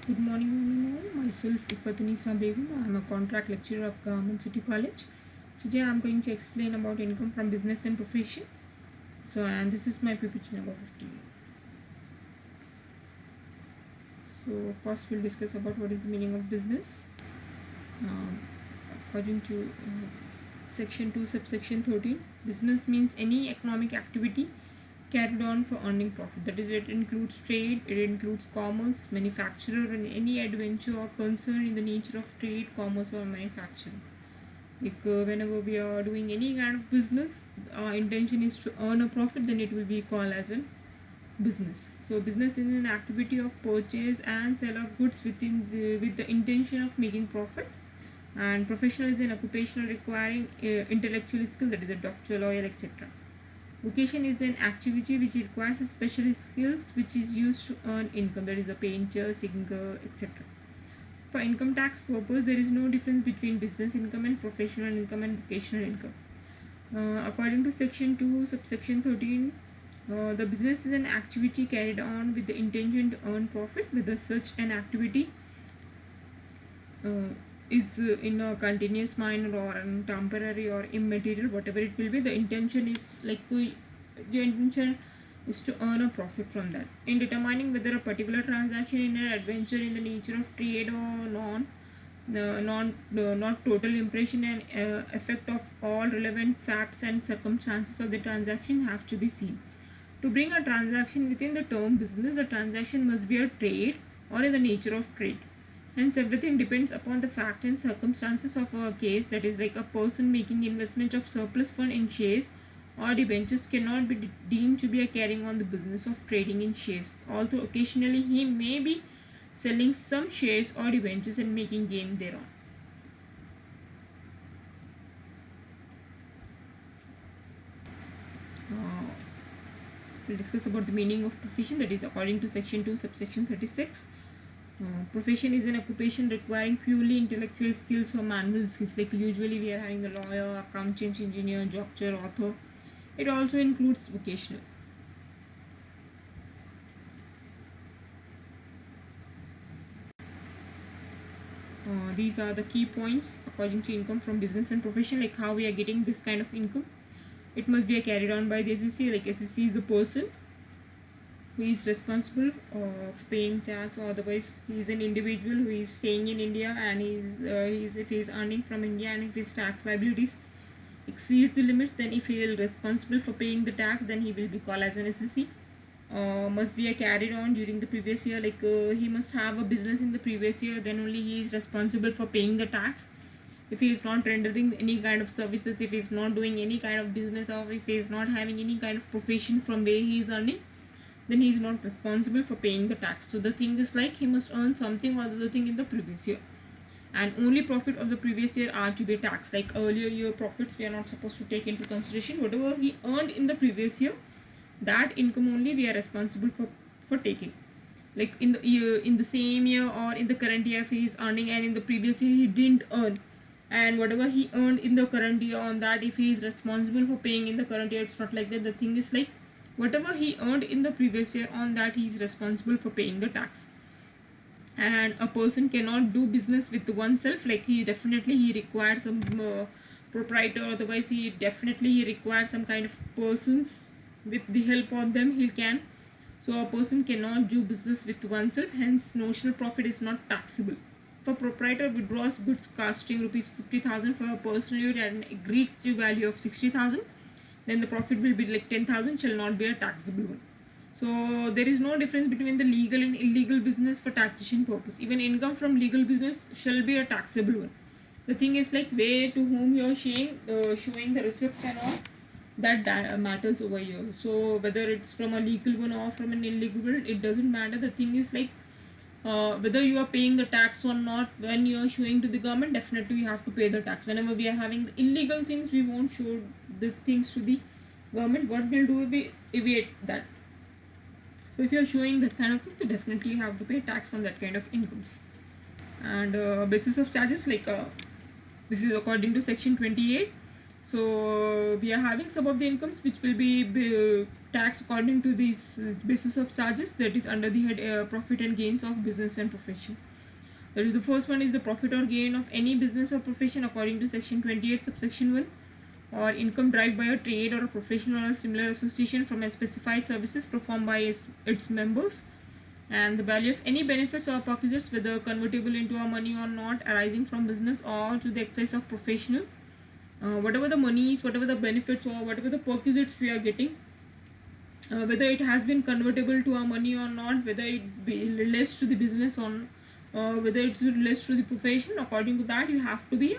Good morning, all. Myself Ifatini Begum. I am a contract lecturer of Government City College. Today I am going to explain about income from business and profession. And this is my PPT number 15. So first we'll discuss about what is the meaning of business. According to section 2 subsection 13, business means any economic activity carried on for earning profit. That is, it includes trade, it includes commerce, manufacturer, and any adventure or concern in the nature of trade, commerce, or manufacturing. Whenever we are doing any kind of business, our intention is to earn a profit, then it will be called as a business. So business is an activity of purchase and sale of goods with the intention of making profit. And professional is an occupational requiring intellectual skill, that is a doctor, lawyer, etc. Vocation is an activity which requires special skills which is used to earn income, that is a painter, singer, etc. For income tax purpose, there is no difference between business income and professional income and vocational income. According to section 2 subsection 13, the business is an activity carried on with the intention to earn profit, whether such an activity is in a continuous manner or temporary or immaterial, whatever it will be. The intention is the intention is to earn a profit from that. In determining whether a particular transaction in an adventure in the nature of trade or not total impression and effect of all relevant facts and circumstances of the transaction have to be seen. To bring a transaction within the term business, the transaction must be a trade or in the nature of trade. Hence, everything depends upon the fact and circumstances of a case. That is, like a person making investment of surplus fund in shares or debentures cannot be deemed to be a carrying on the business of trading in shares, although occasionally he may be selling some shares or debentures and making gain thereon. We'll discuss about the meaning of profession, that is according to section 2 subsection 36. Profession is an occupation requiring purely intellectual skills or manual skills. Like usually we are having a lawyer, accountant, engineer, doctor, author. It also includes vocational. These are the key points according to income from business and profession, like how we are getting this kind of income. It must be carried on by the SSC. Like SSC is the person who is responsible for paying tax, or otherwise he is an individual who is staying in India and if he is earning from India and if his tax liabilities exceed the limits, then if he is responsible for paying the tax, then he will be called as an SSC. Must be carried on during the previous year. He must have a business in the previous year, then only he is responsible for paying the tax. If he is not rendering any kind of services, if he is not doing any kind of business, or if he is not having any kind of profession from where he is earning, then he is not responsible for paying the tax. So the thing is like he must earn something or the other thing in the previous year, and only profit of the previous year are to be taxed. Like earlier year profits we are not supposed to take into consideration. Whatever he earned in the previous year, that income only we are responsible for taking. Like in the same year or in the current year, if he is earning and in the previous year he didn't earn, and whatever he earned in the current year, on that if he is responsible for paying in the current year, it's not like that. The thing is like whatever he earned in the previous year, on that he is responsible for paying the tax. And a person cannot do business with oneself. Like he requires some proprietor, otherwise he requires some kind of persons. With the help of them he can. So a person cannot do business with oneself, hence notional profit is not taxable. For proprietor withdraws goods costing rupees 50,000 for a personal use at an agreed value of 60,000, then the profit will be like 10,000, shall not be a taxable one. So there is no difference between the legal and illegal business for taxation purpose. Even income from legal business shall be a taxable one. The thing is like where to whom you are showing the receipts and all, that matters over here. So whether it's from a legal one or from an illegal one, it doesn't matter. The thing is like whether you are paying the tax or not, when you are showing to the government, definitely you have to pay the tax. Whenever we are having the illegal things, we won't show the things to the government. What we'll do will be evade that. So if you are showing that kind of thing, so definitely you have to pay tax on that kind of incomes. And basis of charges, this is according to section 28. So we are having some of the incomes which will be tax according to this basis of charges, that is under the head profit and gains of business and profession. That is, the first one is the profit or gain of any business or profession according to section 28 subsection 1, or income derived by a trade or a profession or a similar association from a specified services performed by its members, and the value of any benefits or perquisites, whether convertible into a money or not, arising from business or to the exercise of professional, whatever the monies, whatever the benefits or whatever the perquisites we are getting, whether it has been convertible to a money or not, whether it relates to the business or whether it relates to the profession, according to that you have to be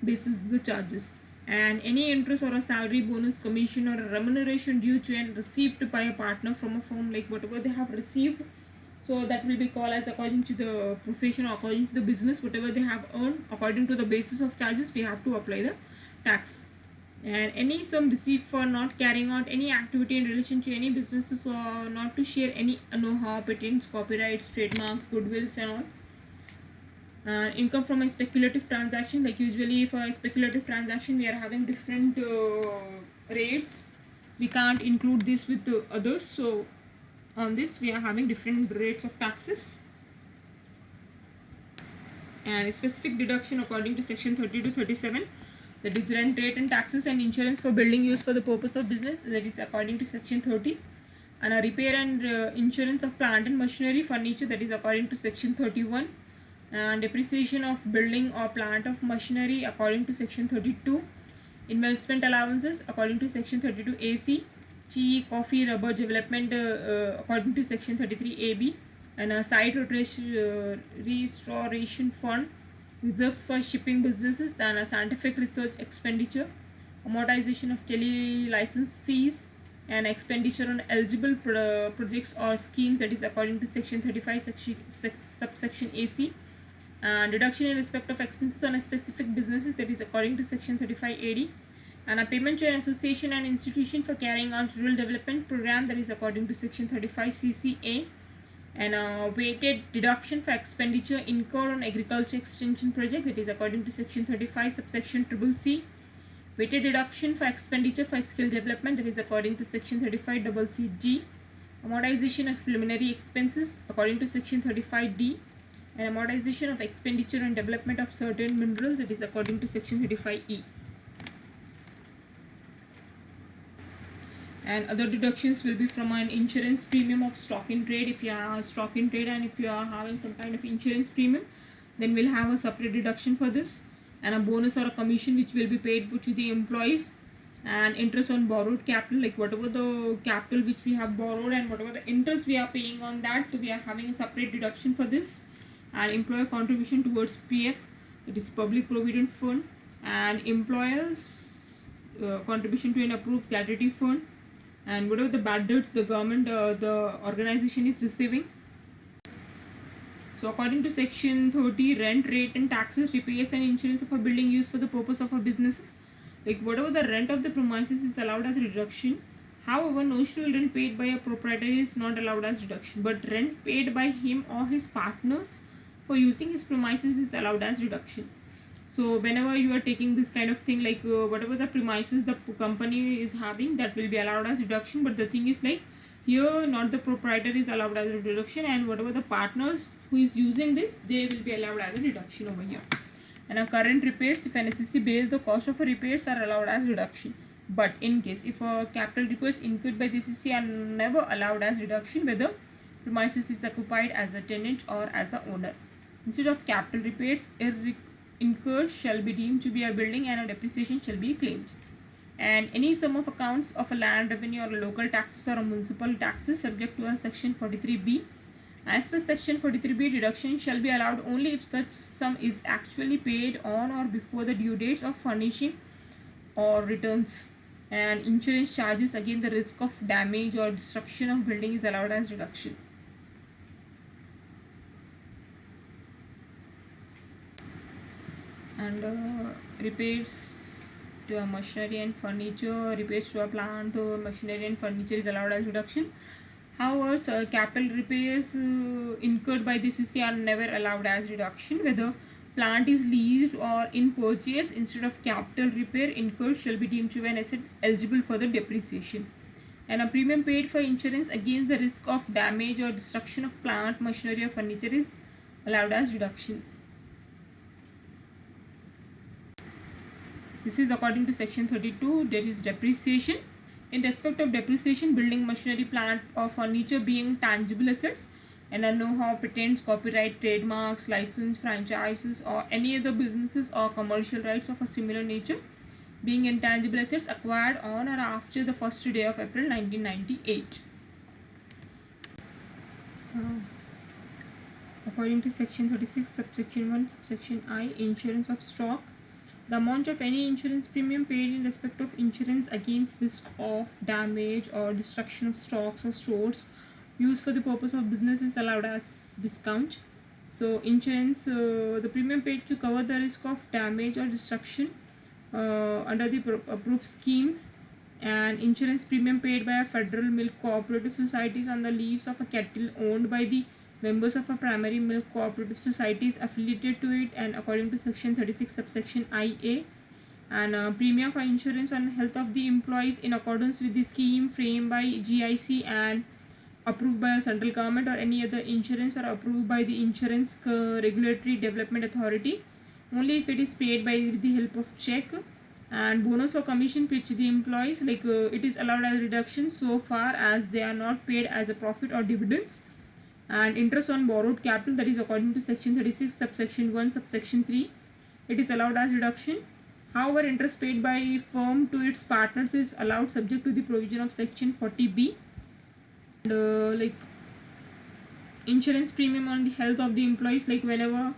basis the charges. And any interest or a salary, bonus, commission or a remuneration due to and received by a partner from a firm, like whatever they have received, so that will be called as according to the profession or according to the business, whatever they have earned according to the basis of charges, we have to apply the tax. And any sum received for not carrying out any activity in relation to any businesses or not to share any know-how, patents, copyrights, trademarks, goodwills and all. Income from a speculative transaction, like usually for a speculative transaction we are having different rates, we can't include this with the others, so on this we are having different rates of taxes. And specific deduction according to section 30 to 37, that is rent, rate and taxes and insurance for building used for the purpose of business, that is according to section 30. And a repair and insurance of plant and machinery, furniture, that is according to section 31. And depreciation of building or plant of machinery according to section 32. Investment allowances according to section 32 AC. Tea, coffee, rubber development according to section 33 AB. And a site restoration fund, reserves for shipping businesses and a scientific research expenditure, amortization of tele license fees, and expenditure on eligible projects or schemes, that is according to section 35 subsection AC. And deduction in respect of expenses on a specific businesses, that is according to section 35 AD. And a payment to an association and institution for carrying out rural development program, that is according to section 35 CCA. And a weighted deduction for expenditure incurred on agriculture extension project, that is according to section 35 subsection CCC. Weighted deduction for expenditure for skill development, that is according to section 35 CCG. Amortization of preliminary expenses according to section 35D. And amortization of expenditure on development of certain minerals, that is according to section 35E. And other deductions will be from an insurance premium of stock in trade, if you are stock in trade and if you are having some kind of insurance premium, then we'll have a separate deduction for this. And a bonus or a commission which will be paid to the employees. And interest on borrowed capital, like whatever the capital which we have borrowed and whatever the interest we are paying on that, so we are having a separate deduction for this. And employer contribution towards PF, it is public provident fund, and employers contribution to an approved gratuity fund, and whatever the bad debts the government the organization is receiving. So according to section 30, rent, rate and taxes, repairs and insurance of a building used for the purpose of our businesses, like whatever the rent of the premises is allowed as a reduction. However, notional rent paid by a proprietor is not allowed as deduction, but rent paid by him or his partners for using his premises is allowed as deduction. So whenever you are taking this kind of thing, like whatever the premises the company is having, that will be allowed as deduction, but the thing is like here not the proprietor is allowed as a deduction, and whatever the partners who is using this, they will be allowed as a deduction over here. And a current repairs, if an SSC base, the cost of a repairs are allowed as deduction. But in case if a capital repairs incurred by the SSC are never allowed as deduction, whether premises is occupied as a tenant or as a owner. Instead of capital repairs, incurred shall be deemed to be a building and a depreciation shall be claimed. And any sum of accounts of a land revenue or a local taxes or a municipal taxes subject to a section 43B. As per section 43B, deduction shall be allowed only if such sum is actually paid on or before the due dates of furnishing or returns. And insurance charges, again the risk of damage or destruction of building is allowed as deduction. And repairs to a machinery and furniture, repairs to a plant, machinery and furniture is allowed as deduction. However, capital repairs incurred by the SSC are never allowed as deduction, whether plant is leased or in purchase. Instead of capital repair incurred shall be deemed to be an asset eligible for the depreciation. And a premium paid for insurance against the risk of damage or destruction of plant, machinery or furniture is allowed as deduction. This is according to section 32. There is depreciation. In respect of depreciation, building, machinery, plant or furniture being tangible assets, and a know-how, patents, copyright, trademarks, license, franchises or any other businesses or commercial rights of a similar nature being intangible assets acquired on or after the first day of April 1998. According to section 36 subsection 1 subsection I, insurance of stock. The amount of any insurance premium paid in respect of insurance against risk of damage or destruction of stocks or stores used for the purpose of business is allowed as discount. So insurance, the premium paid to cover the risk of damage or destruction under the approved schemes, and insurance premium paid by a federal milk cooperative societies on the leaves of a cattle owned by the members of a primary milk cooperative societies affiliated to it, and according to section 36 subsection IA, and premium for insurance on health of the employees in accordance with the scheme framed by GIC and approved by a central government or any other insurance or approved by the insurance regulatory development authority only if it is paid by the help of check. And bonus or commission paid to the employees, it is allowed as reduction so far as they are not paid as a profit or dividends. And interest on borrowed capital, that is according to section 36 subsection 1 subsection 3, it is allowed as reduction. However, interest paid by firm to its partners is allowed subject to the provision of section 40B. And insurance premium on the health of the employees, whenever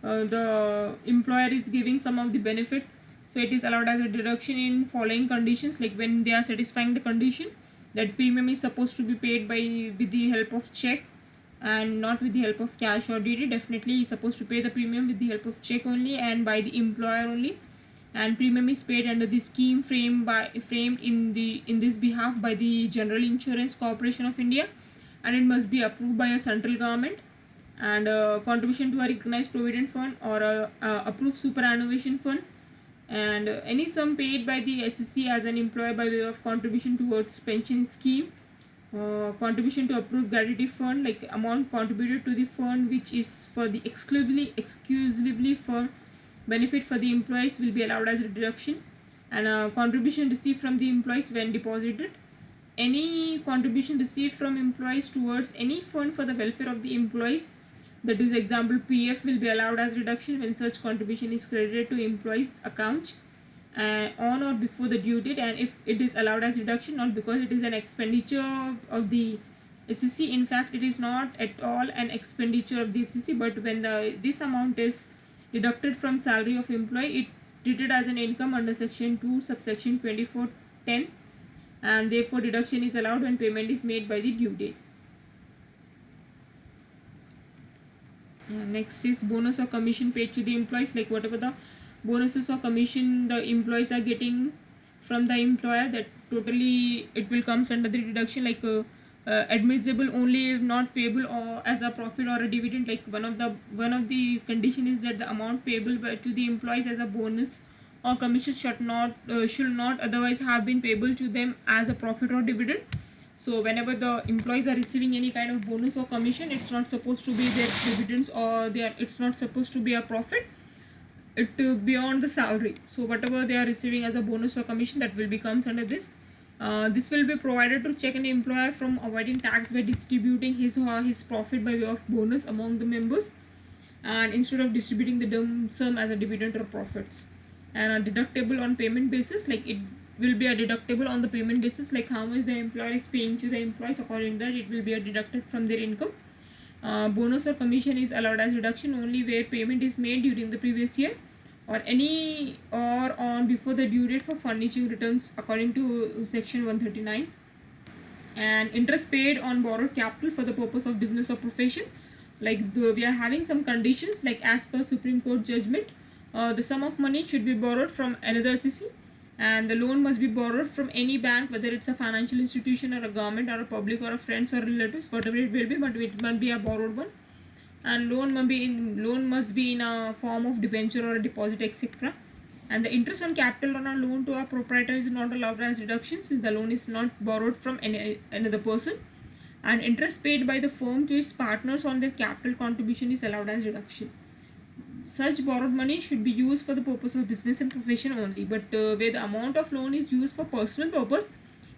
the employer is giving some of the benefit, so it is allowed as a deduction in following conditions. When they are satisfying the condition, that premium is supposed to be paid by with the help of check and not with the help of cash or DD. Definitely is supposed to pay the premium with the help of check only and by the employer only. And premium is paid under the scheme framed in this behalf by the General Insurance Corporation of India, and it must be approved by a central government. And contribution to a recognized provident fund or a approved superannuation fund, and any sum paid by the SSC as an employer by way of contribution towards pension scheme, contribution to approved gratuity fund, amount contributed to the fund which is for the exclusively for benefit for the employees will be allowed as a deduction. And contribution received from the employees when deposited, any contribution received from employees towards any fund for the welfare of the employees, that is example PF, will be allowed as reduction when such contribution is credited to employees account on or before the due date, and if it is allowed as reduction not because it is an expenditure of the SEC. In fact, it is not at all an expenditure of the SEC, but when this amount is deducted from salary of employee, it treated as an income under section 2 subsection 2410, and therefore deduction is allowed when payment is made by the due date. Next is bonus or commission paid to the employees, whatever the bonuses or commission the employees are getting from the employer, that totally it will comes under the deduction, admissible only if not payable or as a profit or a dividend. One of the condition is that the amount payable to the employees as a bonus or commission should not otherwise have been payable to them as a profit or dividend. So whenever the employees are receiving any kind of bonus or commission, it's not supposed to be their dividends or it's not supposed to be a profit, it beyond the salary. So whatever they are receiving as a bonus or commission, that will becomes under this. This will be provided to check an employer from avoiding tax by distributing his or his profit by way of bonus among the members, and instead of distributing the lump sum as a dividend or profits. And a deductible on payment basis, it will be a deductible on the payment basis, how much the employer is paying to the employees. According to that, it will be deducted from their income. Bonus or commission is allowed as reduction only where payment is made during the previous year or on before the due date for furnishing returns according to section 139. And interest paid on borrowed capital for the purpose of business or profession, we are having some conditions, as per Supreme Court judgment, the sum of money should be borrowed from another SEC, and the loan must be borrowed from any bank, whether it's a financial institution or a government or a public or a friends or relatives, whatever it will be, but it must be a borrowed one. And loan must be in a form of debenture or a deposit, etc. And the interest on capital on a loan to a proprietor is not allowed as deduction since the loan is not borrowed from another person. And interest paid by the firm to its partners on their capital contribution is allowed as deduction. Such borrowed money should be used for the purpose of business and profession only, but where the amount of loan is used for personal purpose,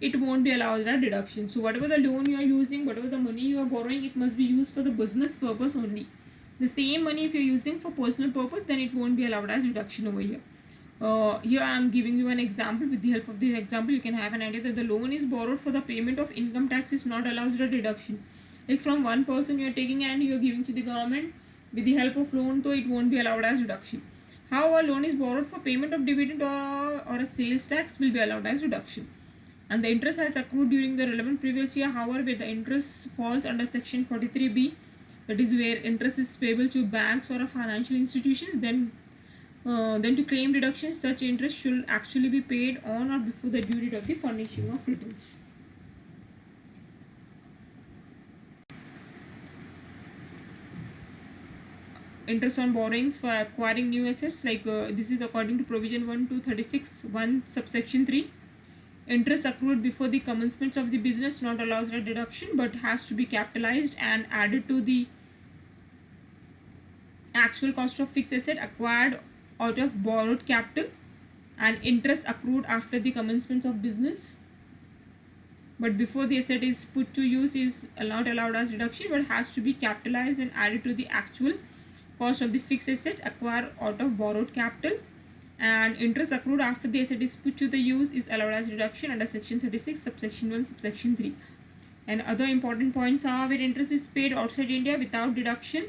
it won't be allowed as deduction. So whatever the loan you are using, whatever the money you are borrowing, it must be used for the business purpose only. The same money if you are using for personal purpose, then it won't be allowed as deduction over here. Here I am giving you an example. With the help of this example, you can have an idea that the loan is borrowed for the payment of income tax is not allowed as a deduction. Like from one person you are taking and you are giving to the government with the help of loan, so it won't be allowed as deduction. However, loan is borrowed for payment of dividend or a sales tax will be allowed as deduction. And the interest has accrued during the relevant previous year. However, where the interest falls under section 43B, that is where interest is payable to banks or financial institutions, then to claim deduction, such interest should actually be paid on or before the due date of the furnishing of returns. Interest on borrowings for acquiring new assets, like this is according to provision 1 to 36 1 subsection 3. Interest accrued before the commencement of the business not allows a deduction but has to be capitalized and added to the actual cost of fixed asset acquired out of borrowed capital. And interest accrued after the commencement of business but before the asset is put to use is not allowed as deduction but has to be capitalized and added to the actual cost of the fixed asset acquired out of borrowed capital. And interest accrued after the asset is put to the use is allowed as deduction under section 36 subsection 1 subsection 3. And other important points are where interest is paid outside India without deduction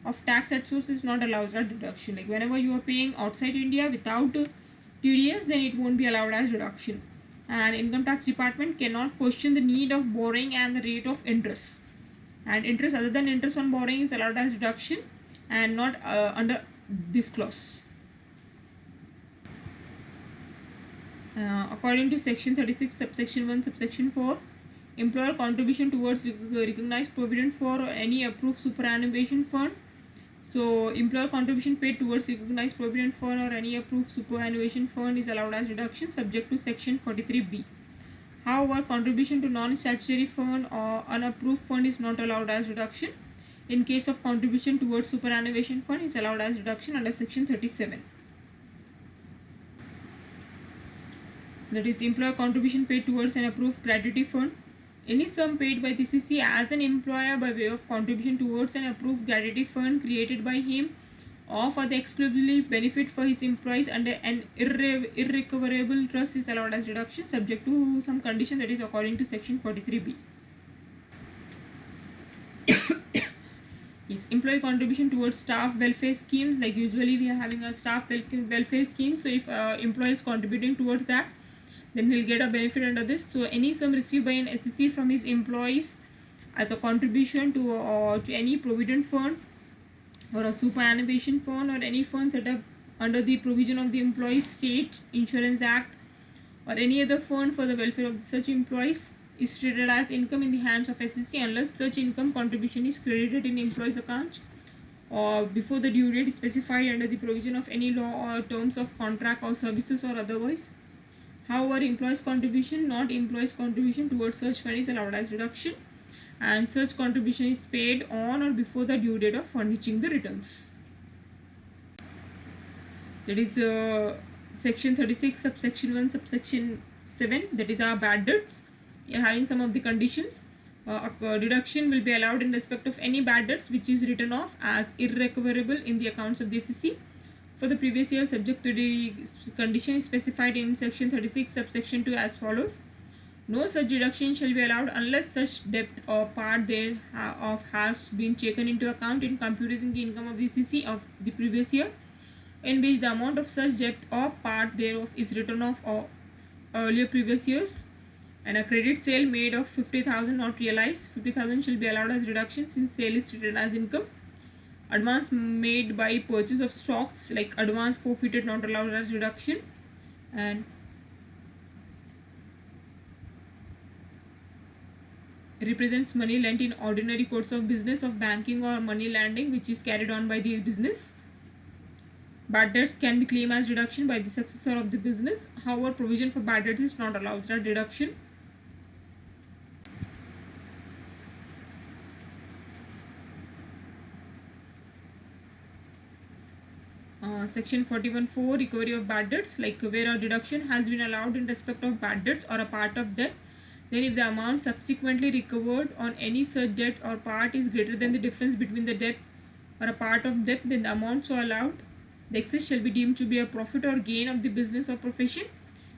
of tax at source is not allowed as deduction. Like whenever you are paying outside India without TDS, then it won't be allowed as deduction. And income tax department cannot question the need of borrowing and the rate of interest. And interest other than interest on borrowing is allowed as deduction and not under this clause. According to section 36 subsection 1 subsection 4, employer contribution towards recognized provident fund or any approved superannuation fund. So employer contribution paid towards recognized provident fund or any approved superannuation fund is allowed as deduction subject to section 43B. However, contribution to non-statutory fund or unapproved fund is not allowed as deduction. In case of contribution towards superannuation fund is allowed as deduction under section 37. That is employer contribution paid towards an approved gratuity fund. Any sum paid by the CC as an employer by way of contribution towards an approved gratuity fund created by him or for the exclusively benefit for his employees under an irrecoverable trust is allowed as deduction subject to some condition, that is according to section 43B. Yes, employee contribution towards staff welfare schemes, like usually we are having a staff welfare scheme, so if employee is contributing towards that, then he'll get a benefit under this. So any sum received by an SEC from his employees as a contribution to any provident fund or a superannuation fund or any fund set up under the provision of the Employees State Insurance Act or any other fund for the welfare of such employees is treated as income in the hands of SEC unless such income contribution is credited in employee's account or before the due date specified under the provision of any law or terms of contract or services or otherwise. However, employee's contribution, not employee's contribution towards such fund is allowed as deduction and such contribution is paid on or before the due date of furnishing the returns. That is section 36 subsection 1 subsection 7, that is our bad debts. Having some of the conditions, deduction will be allowed in respect of any bad debts which is written off as irrecoverable in the accounts of the SEC for the previous year subject to the condition specified in section 36 subsection 2 as follows. No such deduction shall be allowed unless such debt or part thereof has been taken into account in computing the income of the SEC of the previous year in which the amount of such debt or part thereof is written off of earlier previous years. And a credit sale made of 50,000 not realized, 50,000 shall be allowed as reduction since sale is treated as income. Advance made by purchase of stocks, like advance forfeited not allowed as reduction. And represents money lent in ordinary course of business of banking or money lending which is carried on by the business. Bad debts can be claimed as deduction by the successor of the business. However, provision for bad debts is not allowed. It's not deduction. Section 41(4), recovery of bad debts, like where a deduction has been allowed in respect of bad debts or a part of debt, then if the amount subsequently recovered on any such debt or part is greater than the difference between the debt or a part of debt, then the amount so allowed, the excess shall be deemed to be a profit or gain of the business or profession,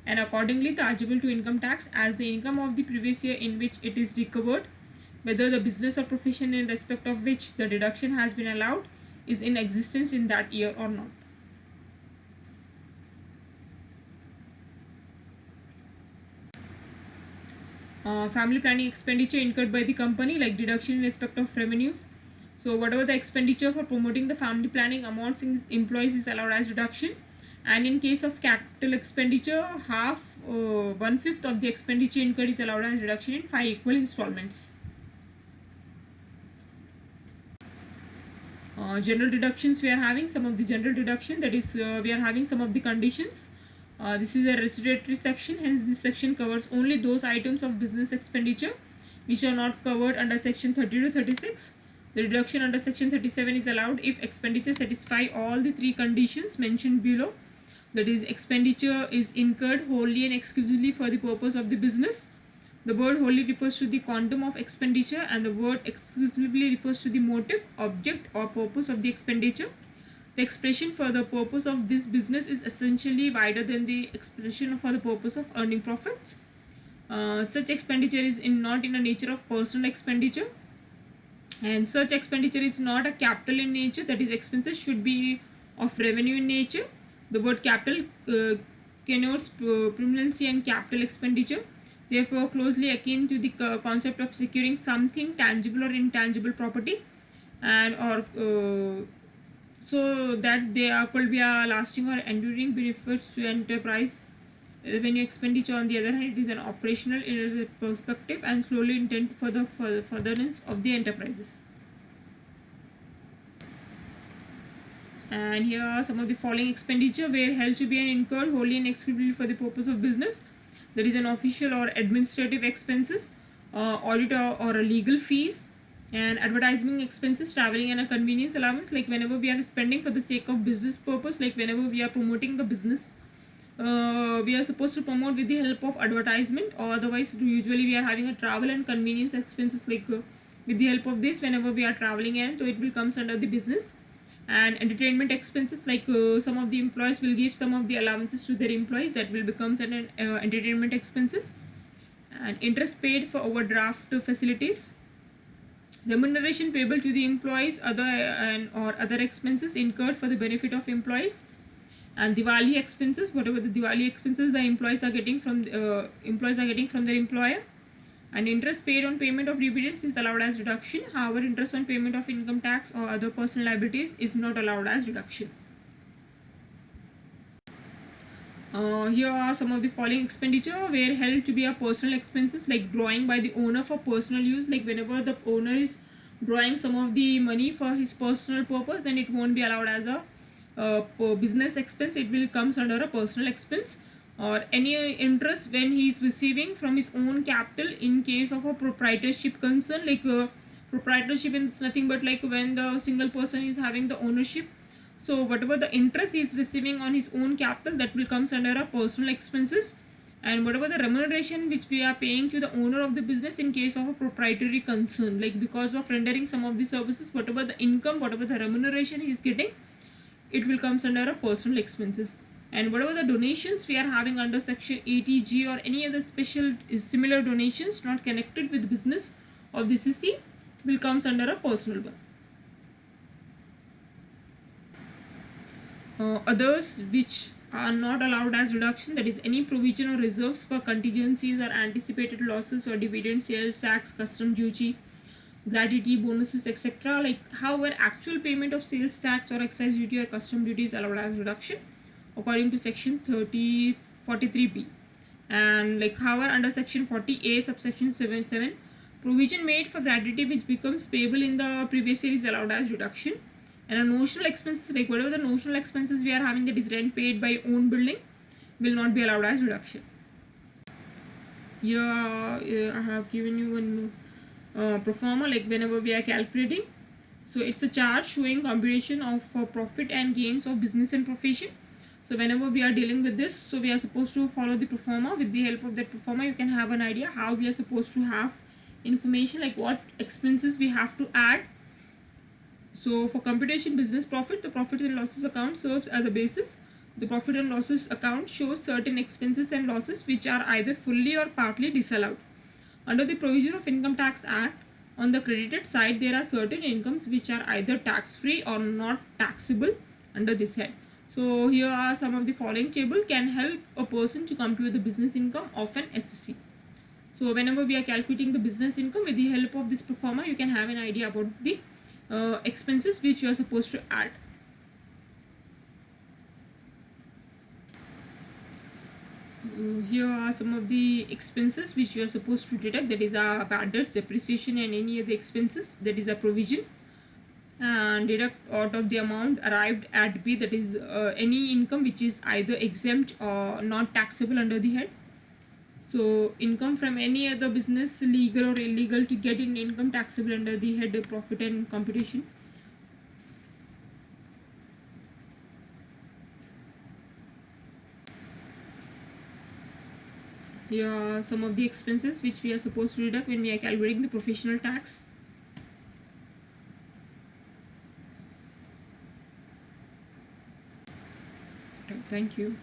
and accordingly chargeable to income tax as the income of the previous year in which it is recovered, whether the business or profession in respect of which the deduction has been allowed is in existence in that year or not. Family planning expenditure incurred by the company, like deduction in respect of revenues. So whatever the expenditure for promoting the family planning amounts in employees is allowed as deduction, and in case of capital expenditure, half 1/5 of the expenditure incurred is allowed as deduction in 5 equal installments. General deductions, we are having some of the general deduction, that is we are having some of the conditions. This is a recidatory section, hence this section covers only those items of business expenditure which are not covered under section 30 to 36. The deduction under section 37 is allowed if expenditure satisfy all the 3 conditions mentioned below, that is expenditure is incurred wholly and exclusively for the purpose of the business. The word wholly refers to the quantum of expenditure, and the word exclusively refers to the motive, object or purpose of the expenditure. The expression for the purpose of this business is essentially wider than the expression for the purpose of earning profits. Such expenditure is not in a nature of personal expenditure, and such expenditure is not a capital in nature, that is expenses should be of revenue in nature. The word capital connotes permanency and capital expenditure, therefore closely akin to the concept of securing something tangible or intangible property, and or so that they could be a lasting or enduring benefits to enterprise. Revenue expenditure, on the other hand, it is an operational perspective and slowly intent for the furtherance of the enterprises. And here are some of the following expenditure where held to be an incurred wholly and exclusively for the purpose of business. There is an official or administrative expenses, audit or legal fees, and advertising expenses, traveling and a convenience allowance, like whenever we are spending for the sake of business purpose, like whenever we are promoting the business, we are supposed to promote with the help of advertisement, or otherwise usually we are having a travel and convenience expenses, like with the help of this whenever we are traveling, and so it will comes under the business. And entertainment expenses, like some of the employees will give some of the allowances to their employees, that will becomes an entertainment expenses. And interest paid for overdraft facilities, remuneration payable to the employees, or other expenses incurred for the benefit of employees, and Diwali expenses, whatever the Diwali expenses the employees are getting from their employer. And interest paid on payment of dividends is allowed as deduction. However, interest on payment of income tax or other personal liabilities is not allowed as deduction. Here are some of the following expenditure where held to be a personal expenses, like drawing by the owner for personal use, like whenever the owner is drawing some of the money for his personal purpose, then it won't be allowed as a business expense, it will comes under a personal expense. Or any interest when he is receiving from his own capital in case of a proprietorship concern, like proprietorship is nothing but like when the single person is having the ownership, so whatever the interest he is receiving on his own capital, that will comes under a personal expenses. And whatever the remuneration which we are paying to the owner of the business in case of a proprietary concern, like because of rendering some of the services, whatever the income, whatever the remuneration he is getting, it will comes under a personal expenses. And whatever the donations we are having under section 80G or any other special similar donations not connected with business of the CC will comes under a personal one. Others which are not allowed as deduction, that is any provision or reserves for contingencies or anticipated losses or dividends, sales tax, custom duty, gratuity, bonuses, etc. Like however actual payment of sales tax or excise duty or custom duty is allowed as deduction according to section 43B. And like however under section 40A subsection 77, provision made for gratuity which becomes payable in the previous year is allowed as deduction. And a notional expenses, like whatever the notional expenses we are having, that is rent paid by own building, will not be allowed as reduction. Here I have given you one pro forma, like whenever we are calculating. So it's a chart showing combination of profit and gains of business and profession. So whenever we are dealing with this, so we are supposed to follow the pro forma. With the help of that pro forma, you can have an idea how we are supposed to have information, like what expenses we have to add. So for computation business profit, the profit and losses account serves as a basis. The profit and losses account shows certain expenses and losses which are either fully or partly disallowed. Under the provision of Income Tax Act, on the credited side, there are certain incomes which are either tax-free or not taxable under this head. So here are some of the following table can help a person to compute the business income of an SSC. So whenever we are calculating the business income, with the help of this pro forma, you can have an idea about the expenses which you are supposed to add. Here are some of the expenses which you are supposed to deduct, that is a bad debts, depreciation and any other expenses, that is a provision, and deduct out of the amount arrived at B, that is any income which is either exempt or not taxable under the head. So income from any other business, legal or illegal, to get in income taxable under the head of profit and computation. Here are some of the expenses which we are supposed to deduct when we are calculating the professional tax. Thank you.